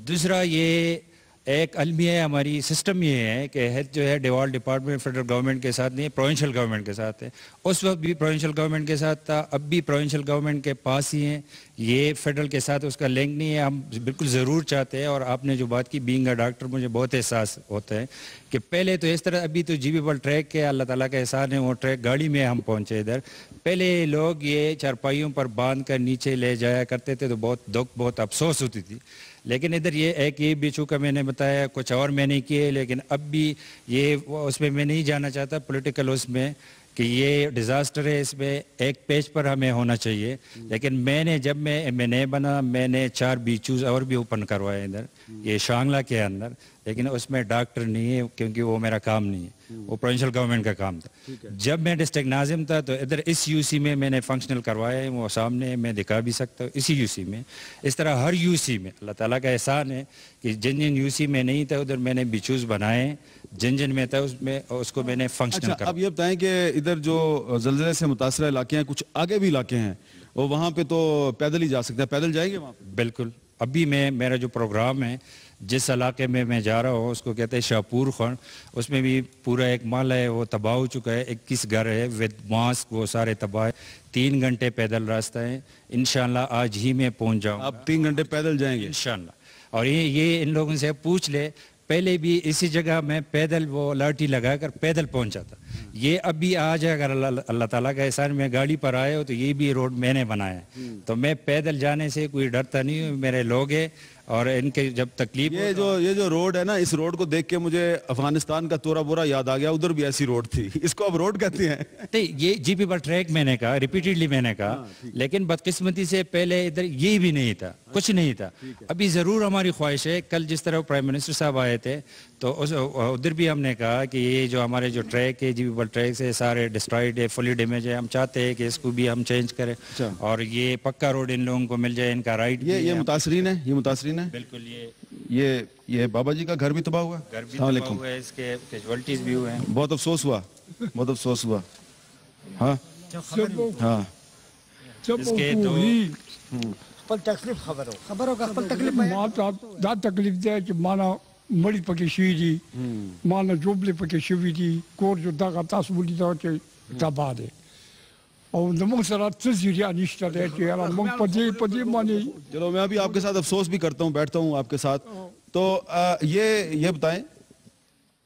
दूसरा ये एक अलमिया है, हमारी सिस्टम ये है कि हेल्थ जो है डिवाल्व डिपार्टमेंट फेडरल गवर्नमेंट के साथ नहीं, प्रोविंशियल गवर्नमेंट के साथ है। उस वक्त भी प्रोविंशियल गवर्नमेंट के साथ था, अब भी प्रोविंशियल गवर्नमेंट के पास ही है, ये फेडरल के साथ उसका लिंक नहीं है। हम बिल्कुल ज़रूर चाहते हैं, और आपने जो बात की बीइंग अ डॉक्टर मुझे बहुत एहसास होता है कि पहले तो इस तरह, अभी तो जीबीबल ट्रैक के अल्लाह ताला का एहसान है वो ट्रैक गाड़ी में हम पहुँचे इधर। पहले लोग ये चारपाइयों पर बांध कर नीचे ले जाया करते थे, तो बहुत दुख बहुत अफसोस होती थी। लेकिन इधर ये बिच्छू का मैंने बताया, कुछ और मैंने किए, लेकिन अब भी ये उसमें मैं नहीं जाना चाहता पॉलिटिकल उसमें कि ये डिज़ास्टर है, इसमें एक पेज पर हमें होना चाहिए। लेकिन जब मैं MNA बना मैंने 4 बीचूज और भी ओपन करवाए इधर ये शांगला के अंदर, लेकिन उसमें डॉक्टर नहीं है क्योंकि वो मेरा काम नहीं है, वो प्रोविंशियल गवर्नमेंट का काम था। जब मैं डिस्ट्रिक्ट नाजिम था तो इधर इस UC में मैंने फंक्शनल करवाया है, वो सामने मैं दिखा भी सकता हूँ इसी UC में। इस तरह हर UC में अल्लाह ताला का एहसान है कि जिन UC में नहीं था उधर मैंने बिचूज बनाए, जिन में था उसमें उसको मैंने फंक्शनल करा। अब ये बताएं कि इधर जो ज़लज़ले से मुतासरा इलाके हैं, कुछ आगे भी इलाके हैं, वो वहाँ पे तो पैदल ही जा सकते हैं, पैदल जाएंगे वहाँ पे? बिल्कुल, अभी मेरा जो प्रोग्राम है जिस इलाके में मैं जा रहा हूँ उसको कहते हैं शाहपुर खंड, उसमें भी पूरा एक महल है वो तबाह हो चुका है, 21 घर है विद मास्क, वो सारे तबाह है। 3 घंटे पैदल रास्ता है, इंशाल्लाह आज ही मैं पहुँच जाऊँगा। आप 3 घंटे पैदल जाएंगे इंशाल्लाह। और ये इन लोगों से पूछ ले, पहले भी इसी जगह मैं पैदल वो लाठी लगाकर पैदल पहुँचा था, یہ ابھی آج اگر اللہ تعالیٰ کا احسان میں گاڑی پر آئے ہو تو یہ بھی روڈ میں نے بنایا ہے، تو میں پیدل جانے سے کوئی ڈرتا نہیں ہوں، میرے لوگ ہیں اور ان کے جب تکلیف یہ جو روڈ ہے نا، اس روڈ کو دیکھ کے مجھے افغانستان کا تورا بورا یاد آ گیا، ادھر بھی ایسی روڈ تھی، اس کو اب روڈ کہتے ہیں؟ نہیں، یہ جی پی پر ٹریک میں نے کہا، ریپیٹڈلی میں نے کہا، لیکن بدقسمتی سے پہلے ادھر یہ بھی نہیں تھا، کچھ نہیں تھا۔ ابھی ضرور ہماری خواہش ہے، کل جس طرح پرائم منسٹر صاحب آئے تھے تو ادھر بھی ہم نے کہا کہ یہ جو ہمارے جو ٹریک ہے، جی پی پر ٹریک سے سارے ڈسٹرائڈ ہے، فلی ڈیمیج ہے، ہم چاہتے ہیں کہ اس کو بھی ہم چینج کریں اور یہ پکا روڈ ان لوگوں کو مل جائے، ان کا رائٹ۔ یہ متاثرین ہے، یہ متاثرین ہے بالکل۔ یہ بابا جی کا گھر بھی تباہ ہوا، گھر بھی تباہ ہوا ہے، اس کے کیجوالٹیز بھی ہوئے ہیں۔ بہت افسوس ہوا، بہت افسوس ہوا۔ ہاں ہاں، اس کے دو تکلیف خبر ہوگا تکلیف دا تکلیف ده چې مانا مړی پکې شوي دي، مانا جوبلې پکې شوي دي، کور جو دغه تاسو ولیدو چې تباه دی او زموږ سره څه ذریعہ نشته دی چې یاره موږ په دې باندې۔ چلو میں ابھی آپ کے ساتھ افسوس بھی کرتا ہوں، بیٹھتا ہوں آپ کے ساتھ۔ تو یہ بتائیں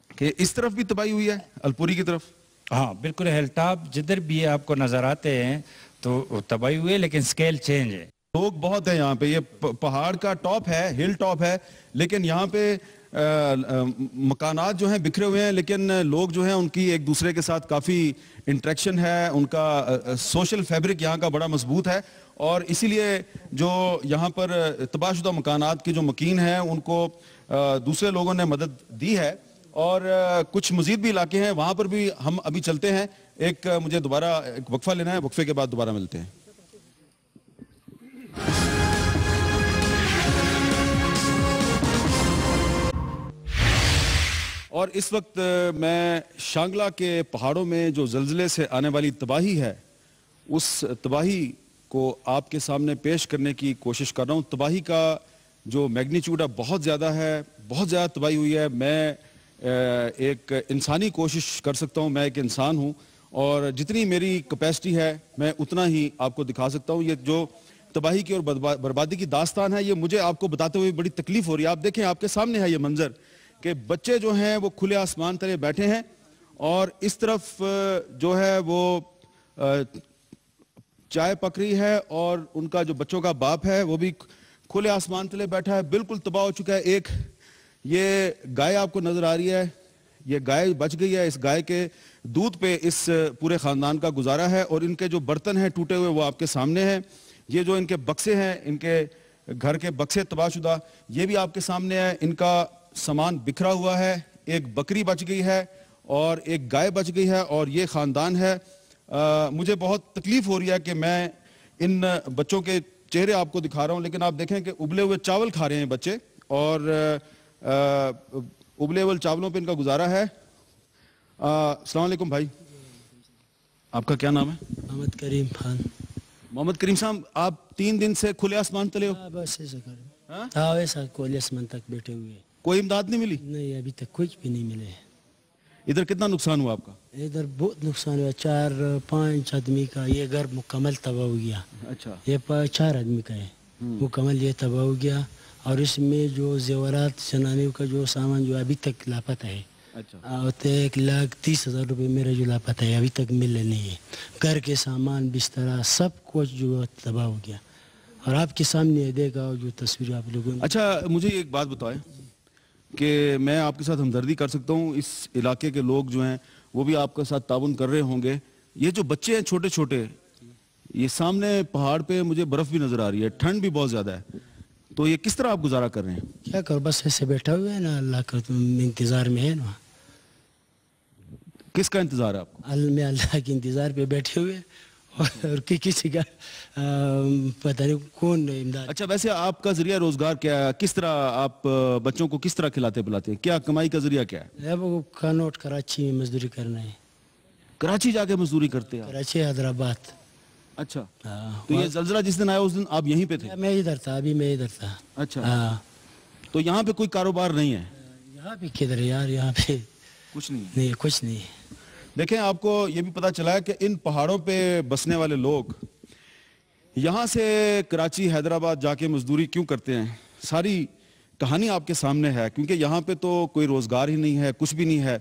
کہ اس طرف بھی تباہی ہوئی ہے، الپوری کی طرف؟ ہاں بالکل، ہیل ٹاپ جدھر بھی آپ کو نظر آتے ہیں تو تباہی ہوئی ہے، لیکن سکیل چینج ہے۔ لوگ بہت ہیں یہاں پہ، یہ پہاڑ کا ٹاپ ہے، ہل ٹاپ ہے، لیکن یہاں پہ مکانات جو ہیں بکھرے ہوئے ہیں، لیکن لوگ جو ہیں ان کی ایک دوسرے کے ساتھ کافی انٹریکشن ہے، ان کا سوشل فیبرک یہاں کا بڑا مضبوط ہے، اور اسی لیے جو یہاں پر تباہ شدہ مکانات کے جو مکین ہیں ان کو دوسرے لوگوں نے مدد دی ہے، اور کچھ مزید بھی علاقے ہیں وہاں پر بھی ہم ابھی چلتے ہیں۔ مجھے دوبارہ ایک وقفہ لینا ہے، وقفے کے بعد دوبارہ ملتے ہیں۔ اور اس وقت میں شانگلہ کے پہاڑوں میں جو زلزلے سے آنے والی تباہی ہے، اس تباہی کو آپ کے سامنے پیش کرنے کی کوشش کر رہا ہوں۔ تباہی کا جو میگنیچیوڈ ہے بہت زیادہ ہے، بہت زیادہ تباہی ہوئی ہے۔ میں ایک انسانی کوشش کر سکتا ہوں، میں ایک انسان ہوں، اور جتنی میری کیپیسٹی ہے میں اتنا ہی آپ کو دکھا سکتا ہوں۔ یہ جو تباہی کی اور بربادی کی داستان ہے، یہ مجھے آپ کو بتاتے ہوئے بڑی تکلیف ہو رہی ہے۔ آپ دیکھیں، آپ کے سامنے ہے یہ منظر کہ بچے جو ہیں وہ کھلے آسمان تلے بیٹھے ہیں، اور اس طرف جو ہے وہ چائے پک رہی ہے، اور ان کا جو بچوں کا باپ ہے وہ بھی کھلے آسمان تلے بیٹھا ہے، بالکل تباہ ہو چکا ہے۔ ایک یہ گائے آپ کو نظر آ رہی ہے، یہ گائے بچ گئی ہے، اس گائے کے دودھ پہ اس پورے خاندان کا گزارا ہے، اور ان کے جو برتن ہیں ٹوٹے ہوئے وہ آپ کے سامنے ہیں۔ یہ جو ان کے بکسے ہیں، ان کے گھر کے بکسے تباہ شدہ، یہ بھی آپ کے سامنے ہے۔ ان کا سامان بکھرا ہوا ہے، ایک بکری بچ گئی ہے اور ایک گائے بچ گئی ہے، اور یہ خاندان ہے۔ مجھے بہت تکلیف ہو رہی ہے کہ میں ان بچوں کے چہرے آپ کو دکھا رہا ہوں، لیکن آپ دیکھیں کہ ابلے ہوئے چاول کھا رہے ہیں بچے، اور ابلے ہوئے چاولوں پہ ان کا گزارا ہے۔ السلام علیکم بھائی، آپ کا کیا نام ہے؟ محمد کریم خان۔ محمد کریم صاحب، آپ 3 دن سے کھلے آسمان تلے ہو؟ بس ایسا کرو، ایسا کھلے آسمان تک بیٹھے ہوئے۔ کوئی امداد نہیں ملی؟ نہیں، ابھی تک کچھ بھی نہیں ملے۔ ادھر کتنا نقصان ہوا آپ کا؟ ادھر بہت نقصان ہوا، 4-5 آدمی کا یہ گھر مکمل تباہ ہو گیا۔ اچھا، یہ 4 آدمی کا ہے مکمل، یہ تباہ ہو گیا، اور اس میں جو زیورات زنانیوں کا جو سامان جو ابھی تک لاپتہ ہے، اور 1,30,000 روپے میرا جو لاپتہ ہے ابھی تک ملے نہیں ہے۔ گھر کے سامان، بستر، سب کچھ جو تباہ ہو گیا، اور آپ کے سامنے دیکھا جو تصویر آپ لوگوں نے۔ اچھا، مجھے ایک بات بتائیں کہ میں آپ کے ساتھ ہمدردی کر سکتا ہوں، اس علاقے کے لوگ جو ہیں وہ بھی آپ کے ساتھ تعاون کر رہے ہوں گے۔ یہ جو بچے ہیں چھوٹے چھوٹے، یہ سامنے پہاڑ پہ مجھے برف بھی نظر آ رہی ہے، ٹھنڈ بھی بہت زیادہ ہے، تو یہ کس طرح آپ گزارا کر رہے ہیں؟ کیا کرو، بس ایسے بیٹھا ہوئے ہیں نا، اللہ کا انتظار میں ہے نا۔ کس کا انتظار ہے آپ کو؟ میں اللہ کے انتظار پہ بیٹھے ہوئے، اور کسی کا پتہ نہیں کون امداد۔ اچھا، ویسے آپ کا ذریعہ روزگار کیا ہے؟ کس طرح آپ بچوں کو کس طرح کھلاتے پلاتے ہیں؟ کیا کمائی کا ذریعہ کیا ہے؟ وہ کنوٹ کراچی میں مزدوری کرنا ہے۔ کراچی جا کے مزدوری کرتے ہیں؟ کراچی، حیدرآباد۔ اچھا، تو یہ زلزلہ جس دن آیا اس دن آپ یہیں پہ تھے؟ میں ادھر تھا، ابھی میں ادھر تھا۔ اچھا، تو یہاں پہ کوئی کاروبار نہیں ہے؟ یہاں پہ کدھر یار، یہاں پہ کچھ نہیں؟ نہیں، کچھ نہیں۔ دیکھیں، آپ کو یہ بھی پتا چلا ہے کہ ان پہاڑوں پہ بسنے والے لوگ یہاں سے کراچی، حیدرآباد جا کے مزدوری کیوں کرتے ہیں؟ ساری کہانی آپ کے سامنے ہے، کیونکہ یہاں پہ تو کوئی روزگار ہی نہیں ہے، کچھ بھی نہیں ہے۔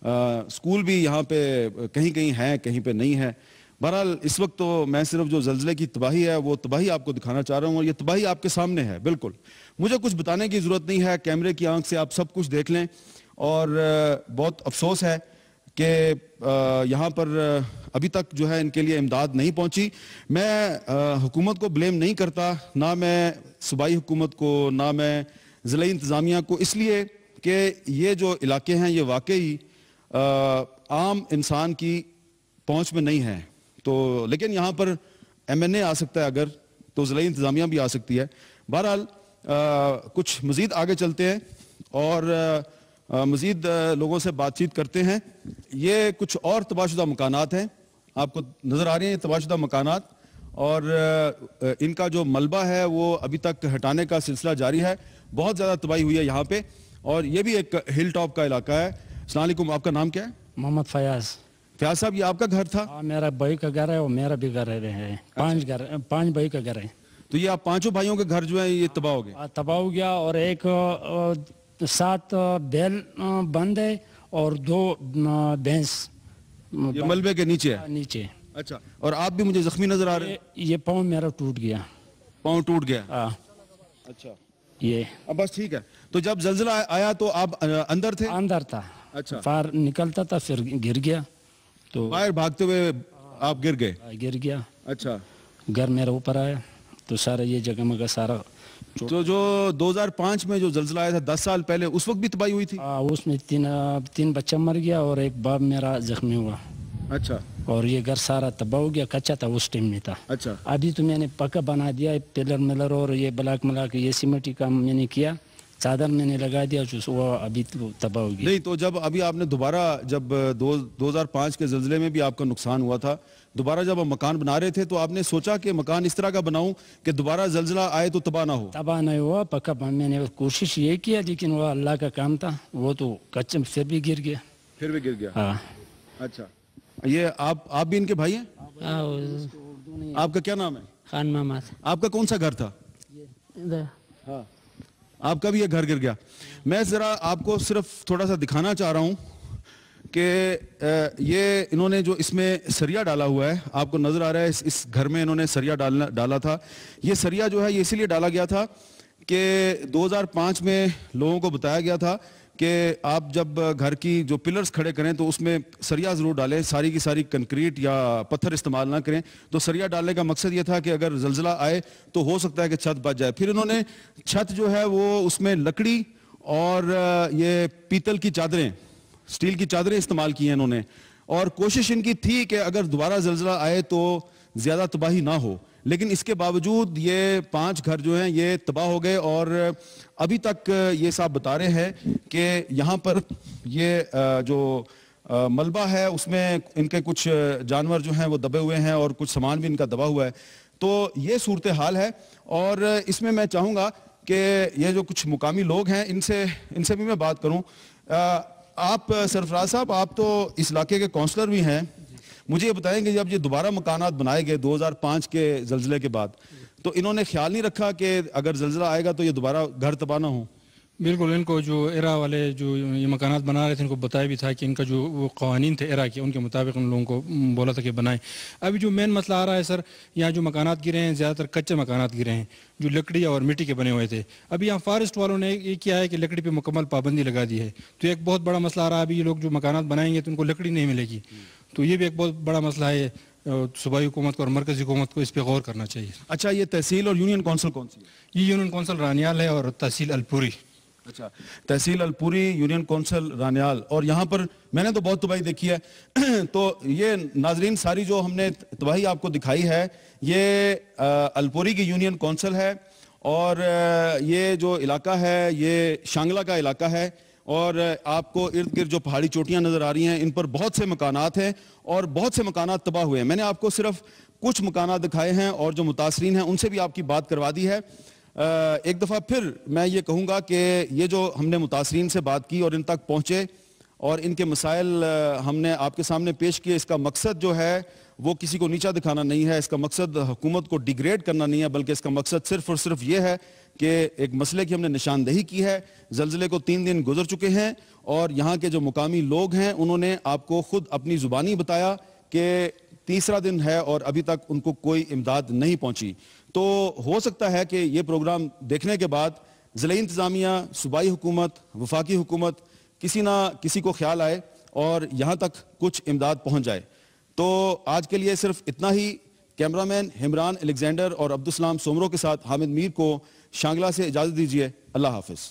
اسکول بھی یہاں پہ کہیں کہیں ہیں کہیں پہ نہیں ہے. بہرحال اس وقت تو میں صرف جو زلزلے کی تباہی ہے وہ تباہی آپ کو دکھانا چاہ رہا ہوں, اور یہ تباہی آپ کے سامنے ہے. بالکل مجھے کچھ بتانے کی ضرورت نہیں ہے, کیمرے کی آنکھ سے آپ سب کچھ دیکھ لیں. اور بہت افسوس ہے کہ یہاں پر ابھی تک جو ہے ان کے لیے امداد نہیں پہنچی. میں حکومت کو بلیم نہیں کرتا, نہ میں صوبائی حکومت کو, نہ میں ضلعی انتظامیہ کو, اس لیے کہ یہ جو علاقے ہیں یہ واقعی عام انسان کی پہنچ میں نہیں ہیں. تو لیکن یہاں پر ایم این اے آ سکتا ہے, اگر تو ضلعی انتظامیہ بھی آ سکتی ہے. بہرحال کچھ مزید آگے چلتے ہیں اور مزید لوگوں سے بات چیت کرتے ہیں. یہ کچھ اور تباہ شدہ مکانات ہیں, آپ کو نظر آ رہے ہیں یہ تباہ شدہ مکانات, اور ان کا جو ملبہ ہے وہ ابھی تک ہٹانے کا سلسلہ جاری ہے. بہت زیادہ تباہی ہوئی ہے یہاں پہ, اور یہ بھی ایک ہل ٹاپ کا علاقہ ہے. السلام علیکم, آپ کا نام کیا ہے؟ محمد فیاض. فیاض صاحب, یہ آپ کا گھر تھا؟ میرا بھائی کا گھر ہے اور میرا بھی گھر ہے. 5 بھائی کا گھر ہے. تو یہ آپ 5 بھائیوں کے گھر جو ہے یہ تباہ ہو گئے؟ تباہ ہو گیا, اور ایک 7 بیل بند ہے اور 2 بھینس یہ ملبے کے نیچے ہے. نیچے. اچھا, اور آپ بھی مجھے زخمی نظر آ رہے ہیں. یہ پاؤں میرا ٹوٹ گیا. پاؤں ٹوٹ گیا؟ اچھا. یہ بس ٹھیک ہے. تو جب زلزلہ آیا تو آپ اندر تھے؟ اندر تھا. اچھا. باہر نکلتا تھا پھر گر گیا. تو باہر بھاگتے ہوئے آپ گر گئے؟ گر گیا. اچھا. گھر میرا اوپر آیا تو سارا یہ جگہ مگا سارا. تو جو 2005 میں جو زلزلہ آیا تھا 10 سال پہلے, اس وقت بھی تباہی ہوئی تھی؟ اس میں 3 بچہ مر گیا اور ایک باپ میرا زخمی ہوا. اچھا. اور یہ گھر سارا تباہ ہو گیا, کچا تھا اس ٹائم میں تھا. اچھا. ابھی تو میں نے پکا بنا دیا, پلر ملر اور یہ بلاک ملا کے یہ سیمنٹی کام میں نے کیا, چادر میں نے لگا دیا, وہ ابھی تباہ ہو گیا. نہیں تو جب ابھی آپ نے دوبارہ جب 2005 کے زلزلے میں بھی آپ کا نقصان ہوا تھا, دوبارہ جب آپ مکان بنا رہے تھے تو آپ نے سوچا کہ مکان اس طرح کا بناؤں کہ دوبارہ زلزلہ آئے تو تباہ نہ ہو؟ تباہ نہیں ہوا, پکا میں نے کوشش یہ کیا, لیکن وہ اللہ کا کام تھا, وہ تو کچا پھر بھی گر گیا. پھر بھی گر گیا. ہاں. اچھا. یہ آپ بھی ان کے بھائی ہیں؟ آپ کا کیا نام ہے؟ خان محمد. آپ کا کون سا گھر تھا؟ ہاں, آپ کا بھی یہ گھر گر گیا. میں ذرا آپ کو صرف تھوڑا سا دکھانا چاہ رہا ہوں کہ یہ انہوں نے جو اس میں سریا ڈالا ہوا ہے, آپ کو نظر آ رہا ہے اس گھر میں انہوں نے سریا ڈالا تھا. یہ سریا جو ہے یہ اسی لیے ڈالا گیا تھا کہ 2005 میں لوگوں کو بتایا گیا تھا کہ آپ جب گھر کی جو پلرز کھڑے کریں تو اس میں سریا ضرور ڈالیں, ساری کی ساری کنکریٹ یا پتھر استعمال نہ کریں. تو سریا ڈالنے کا مقصد یہ تھا کہ اگر زلزلہ آئے تو ہو سکتا ہے کہ چھت بچ جائے. پھر انہوں نے چھت جو ہے وہ اس میں لکڑی اور یہ پیتل کی چادریں, سٹیل کی چادریں استعمال کی ہیں انہوں نے, اور کوشش ان کی تھی کہ اگر دوبارہ زلزلہ آئے تو زیادہ تباہی نہ ہو. لیکن اس کے باوجود یہ 5 گھر جو ہیں یہ تباہ ہو گئے, اور ابھی تک یہ صاحب بتا رہے ہیں کہ یہاں پر یہ جو ملبہ ہے اس میں ان کے کچھ جانور جو ہیں وہ دبے ہوئے ہیں اور کچھ سامان بھی ان کا دبا ہوا ہے. تو یہ صورتحال ہے, اور اس میں چاہوں گا کہ یہ جو کچھ مقامی لوگ ہیں ان سے بھی میں بات کروں. آپ سرفراز صاحب, آپ تو اس علاقے کے کونسلر بھی ہیں, مجھے یہ بتائیں کہ جب یہ دوبارہ مکانات بنائے گئے 2005 کے زلزلے کے بعد, تو انہوں نے خیال نہیں رکھا کہ اگر زلزلہ آئے گا تو یہ دوبارہ گھر تباہ نہ ہو؟ بالکل, ان کو جو ایرا والے جو یہ مکانات بنا رہے تھے ان کو بتایا بھی تھا کہ ان کا جو وہ قوانین تھے ایرا کے, ان کے مطابق ان لوگوں کو بولا تھا کہ بنائیں. ابھی جو مین مسئلہ آ رہا ہے سر, یہاں جو مکانات گرے ہیں زیادہ تر کچے مکانات گرے ہیں جو لکڑی اور مٹی کے بنے ہوئے تھے. ابھی یہاں فارسٹ والوں نے یہ کیا ہے کہ لکڑی پہ مکمل پابندی لگا دی ہے, تو ایک بہت بڑا مسئلہ آ رہا ہے. ابھی یہ لوگ جو مکانات بنائیں گے تو ان کو لکڑی نہیں ملے گی, تو یہ بھی ایک بہت بڑا مسئلہ ہے. صوبائی حکومت کو اور مرکزی حکومت کو اس پہ غور کرنا چاہیے. اچھا, یہ تحصیل اور یونین کونسل کون سی ہے؟ یہ یونین کونسل رانیال ہے اور تحصیل الپوری. اچھا, تحصیل الپوری, یونین کونسل رانیال. اور یہاں پر میں نے تو بہت تباہی دیکھی ہے. تو یہ ناظرین ساری جو ہم نے تباہی آپ کو دکھائی ہے یہ الپوری کی یونین کونسل ہے, اور یہ جو علاقہ ہے یہ شانگلہ کا علاقہ ہے, اور آپ کو ارد گرد جو پہاڑی چوٹیاں نظر آ رہی ہیں ان پر بہت سے مکانات ہیں اور بہت سے مکانات تباہ ہوئے ہیں. میں نے آپ کو صرف کچھ مکانات دکھائے ہیں اور جو متاثرین ہیں ان سے بھی آپ کی بات کروا دی ہے. ایک دفعہ پھر میں یہ کہوں گا کہ یہ جو ہم نے متاثرین سے بات کی اور ان تک پہنچے اور ان کے مسائل ہم نے آپ کے سامنے پیش کیے, اس کا مقصد جو ہے وہ کسی کو نیچا دکھانا نہیں ہے، اس کا مقصد حکومت کو ڈیگریڈ کرنا نہیں ہے، بلکہ اس کا مقصد صرف اور صرف یہ ہے کہ ایک مسئلے کی ہم نے نشاندہی کی ہے۔ زلزلے کو 3 دن گزر چکے ہیں اور یہاں کے جو مقامی لوگ ہیں انہوں نے آپ کو خود اپنی زبانی بتایا کہ تیسرا دن ہے اور ابھی تک ان کو کوئی امداد نہیں پہنچی۔ تو ہو سکتا ہے کہ یہ پروگرام دیکھنے کے بعد ضلعی انتظامیہ، صوبائی حکومت، وفاقی حکومت کسی نہ کسی کو خیال آئے اور یہاں تک کچھ امداد پہنچ جائے۔ تو آج کے لیے صرف اتنا ہی۔ کیمرامین ہمران الیگزینڈر اور عبدالسلام سومرو کے ساتھ حامد میر کو شانگلہ سے اجازت دیجیے۔ اللہ حافظ۔